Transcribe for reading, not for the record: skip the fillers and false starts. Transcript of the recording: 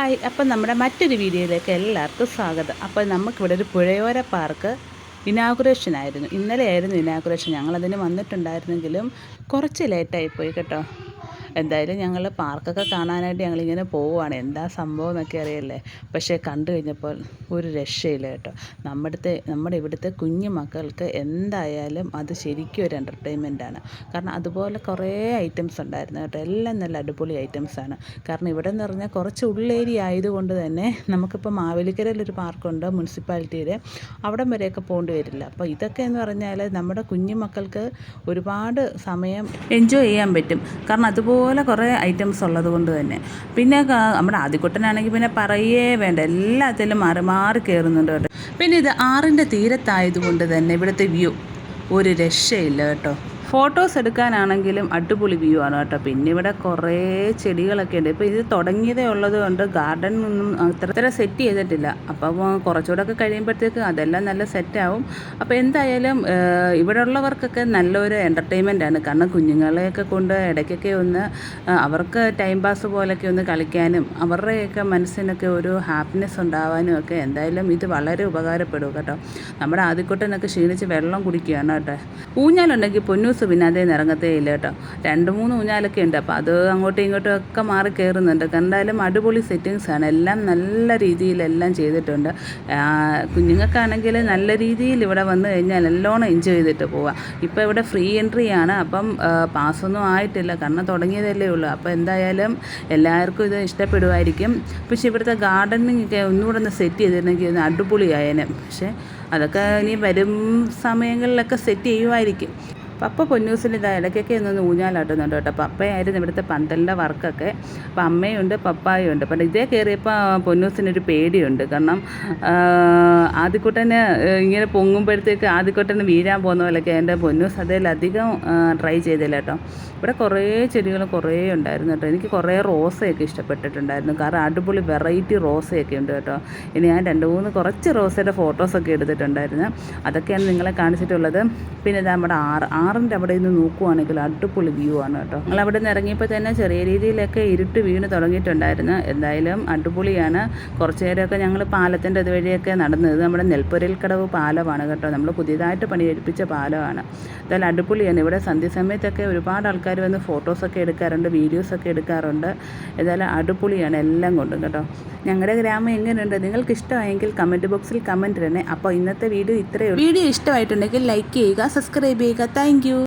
Hi, അപ്പം നമ്മുടെ മറ്റൊരു വീഡിയോയിലേക്ക് എല്ലാവർക്കും സ്വാഗതം. അപ്പോൾ നമുക്കിവിടെ ഒരു പുഴയോര പാർക്ക് ഇനാഗുറേഷൻ ആയിരുന്നു. ഇന്നലെയായിരുന്നു ഇനാഗുറേഷൻ. ഞങ്ങളതിന് വന്നിട്ടുണ്ടായിരുന്നെങ്കിലും കുറച്ച് ലേറ്റായിപ്പോയി കേട്ടോ. എന്തായാലും ഞങ്ങൾ പാർക്കൊക്കെ കാണാനായിട്ട് ഞങ്ങളിങ്ങനെ പോവുകയാണ്. എന്താ സംഭവം എന്നൊക്കെ അറിയല്ലേ. പക്ഷേ കണ്ടു കഴിഞ്ഞപ്പോൾ ഒരു രക്ഷയില്ല കേട്ടോ. നമ്മുടെ ഇവിടുത്തെ കുഞ്ഞു മക്കൾക്ക് എന്തായാലും അത് ശരിക്കും ഒരു എൻ്റർടൈൻമെൻറ്റാണ്. കാരണം അതുപോലെ കുറേ ഐറ്റംസ് ഉണ്ടായിരുന്നു കേട്ടോ. എല്ലാം നല്ല അടിപൊളി ഐറ്റംസാണ്. കാരണം ഇവിടെ എന്ന് പറഞ്ഞാൽ കുറച്ച് ഉള്ളേരിയ ആയതുകൊണ്ട് തന്നെ നമുക്കിപ്പോൾ മാവേലിക്കരയിലൊരു പാർക്കുണ്ട് മുനിസിപ്പാലിറ്റിയുടെ, അവിടം വരെയൊക്കെ പോകേണ്ടി വരില്ല. അപ്പോൾ ഇതൊക്കെ എന്ന് പറഞ്ഞാൽ നമ്മുടെ കുഞ്ഞു മക്കൾക്ക് ഒരുപാട് സമയം എൻജോയ് ചെയ്യാൻ പറ്റും. കാരണം അതുപോലെ കുറേ ഐറ്റംസ് ഉള്ളത് കൊണ്ട് തന്നെ. പിന്നെ നമ്മുടെ ആദ്യക്കുട്ടനാണെങ്കിൽ പിന്നെ പറയേ വേണ്ട, എല്ലാത്തിലും മാറി മാറി കയറുന്നുണ്ട് കേട്ടോ. പിന്നെ ഇത് ആറിൻ്റെ തീരത്തായതുകൊണ്ട് തന്നെ ഇവിടുത്തെ വ്യൂ ഒരു രക്ഷയില്ല കേട്ടോ. ഫോട്ടോസ് എടുക്കാനാണെങ്കിലും അടിപൊളി വ്യൂ ആണ് കേട്ടോ. പിന്നെ ഇവിടെ കുറേ ചെടികളൊക്കെ ഉണ്ട്. ഇപ്പോൾ ഇത് തുടങ്ങിയതേ ഉള്ളത് കൊണ്ട് ഗാർഡൻ ഒന്നും അത്ര സെറ്റ് ചെയ്തിട്ടില്ല. അപ്പം കുറച്ചുകൂടെയൊക്കെ കഴിയുമ്പോഴത്തേക്ക് അതെല്ലാം നല്ല സെറ്റാവും. അപ്പോൾ എന്തായാലും ഇവിടെ ഉള്ളവർക്കൊക്കെ നല്ലൊരു എൻ്റർടൈൻമെൻ്റ് ആണ്. കാരണം കുഞ്ഞുങ്ങളെയൊക്കെ കൊണ്ട് ഇടയ്ക്കൊക്കെ ഒന്ന് അവർക്ക് ടൈം പാസ് പോലെയൊക്കെ ഒന്ന് കളിക്കാനും അവരുടെയൊക്കെ മനസ്സിനൊക്കെ ഒരു ഹാപ്പിനെസ് ഉണ്ടാവാനും ഒക്കെ എന്തായാലും ഇത് വളരെ ഉപകാരപ്പെടും കേട്ടോ. നമ്മുടെ ആദ്യക്കുട്ടനൊക്കെ ക്ഷീണിച്ച് വെള്ളം കുടിക്കുകയാണ് കേട്ടോ. ഊഞ്ഞാലുണ്ടെങ്കിൽ പൊന്നൂസ് പിന്നെ അതേ ഇറങ്ങത്തേ ഇല്ല കേട്ടോ. 2-3 ഊഞ്ഞാലൊക്കെ ഉണ്ട്. അപ്പോൾ അത് അങ്ങോട്ടും ഇങ്ങോട്ടും ഒക്കെ മാറി കയറുന്നുണ്ട്. എന്തായാലും അടിപൊളി സെറ്റിങ്സാണ്. എല്ലാം നല്ല രീതിയിലെല്ലാം ചെയ്തിട്ടുണ്ട്. കുഞ്ഞുങ്ങൾക്കാണെങ്കിൽ നല്ല രീതിയിൽ ഇവിടെ വന്നു കഴിഞ്ഞാൽ നല്ലോണം എൻജോയ് ചെയ്തിട്ട് പോവാം. ഇപ്പോൾ ഇവിടെ ഫ്രീ എൻട്രി ആണ്. അപ്പം പാസ്സൊന്നും ആയിട്ടില്ല, കാരണം തുടങ്ങിയതല്ലേ ഉള്ളൂ. അപ്പോൾ എന്തായാലും എല്ലാവർക്കും ഇത് ഇഷ്ടപ്പെടുമായിരിക്കും. പക്ഷേ ഇവിടുത്തെ ഗാർഡനിങ് ഒക്കെ ഒന്നുകൂടെ ഒന്ന് സെറ്റ് ചെയ്തിരുന്നെങ്കിൽ ഒന്ന് അടിപൊളിയായേനെ. പക്ഷേ അതൊക്കെ ഇനി വരും സമയങ്ങളിലൊക്കെ സെറ്റ് ചെയ്യുമായിരിക്കും. പപ്പ പൊന്നൂസിന് ഇതാ ഇടയ്ക്കൊക്കെ ഒന്നൊന്ന് ഊഞ്ഞാലാട്ടുന്നുണ്ട് കേട്ടോ. പപ്പയായിരുന്നു ഇവിടുത്തെ പന്തലിൻ്റെ വർക്കൊക്കെ. അപ്പോൾ അമ്മയുണ്ട് പപ്പായും ഉണ്ട്. അപ്പം ഇതേ കയറിയപ്പോൾ പൊന്നൂസിനൊരു പേടിയുണ്ട്. കാരണം ആദ്യക്കുട്ടന് ഇങ്ങനെ പൊങ്ങുമ്പോഴത്തേക്ക് ആദ്യക്കുട്ടന് വീഴാൻ പോകുന്ന പോലെയൊക്കെ എൻ്റെ പൊന്നൂസ് അതിലധികം ട്രൈ ചെയ്തില്ല കേട്ടോ. ഇവിടെ കുറേ ചെടികൾ കുറേ ഉണ്ടായിരുന്നു കേട്ടോ. എനിക്ക് കുറേ റോസയൊക്കെ ഇഷ്ടപ്പെട്ടിട്ടുണ്ടായിരുന്നു. കാരണം അടിപൊളി വെറൈറ്റി റോസയൊക്കെ ഉണ്ട് കേട്ടോ. ഇനി ഞാൻ 2-3 കുറച്ച് റോസയുടെ ഫോട്ടോസൊക്കെ എടുത്തിട്ടുണ്ടായിരുന്നു. അതൊക്കെയാണ് നിങ്ങളെ കാണിച്ചിട്ടുള്ളത്. പിന്നെ ഇത് നമ്മുടെ ആറിൻ്റെ അവിടെ നിന്ന് നോക്കുവാണെങ്കിൽ അടിപൊളി വ്യൂ ആണ് കേട്ടോ. ഞങ്ങളവിടെ നിന്ന് ഇറങ്ങിയപ്പോൾ തന്നെ ചെറിയ രീതിയിലൊക്കെ ഇരുട്ട് വീണ് തുടങ്ങിയിട്ടുണ്ടായിരുന്നു. എന്തായാലും അടിപൊളിയാണ്. കുറച്ച് നേരമൊക്കെ ഞങ്ങൾ പാലത്തിൻ്റെ ഇതുവഴിയൊക്കെ നടന്നത്. നമ്മുടെ നെൽപ്പുരൽ കടവ് പാലമാണ് കേട്ടോ. നമ്മൾ പുതിയതായിട്ട് പണിയെടുപ്പിച്ച പാലമാണ്. എന്തായാലും അടിപൊളിയാണ്. ഇവിടെ സന്ധ്യസമയത്തൊക്കെ ഒരുപാട് ആൾക്കാർ വന്ന് ഫോട്ടോസൊക്കെ എടുക്കാറുണ്ട്, വീഡിയോസൊക്കെ എടുക്കാറുണ്ട്. എന്തായാലും അടിപൊളിയാണ് എല്ലാം കൊണ്ടും കേട്ടോ. ഞങ്ങളുടെ ഗ്രാമം എങ്ങനെയുണ്ട്, നിങ്ങൾക്ക് ഇഷ്ടമായെങ്കിൽ കമൻറ്റ് ബോക്സിൽ കമൻറ്റ് ഇടണേ. അപ്പോൾ ഇന്നത്തെ വീഡിയോ ഇത്രയേ ഉള്ളൂ. വീഡിയോ ഇഷ്ടമായിട്ടുണ്ടെങ്കിൽ ലൈക്ക് ചെയ്യുക, സബ്സ്ക്രൈബ് ചെയ്യുക. Thank you.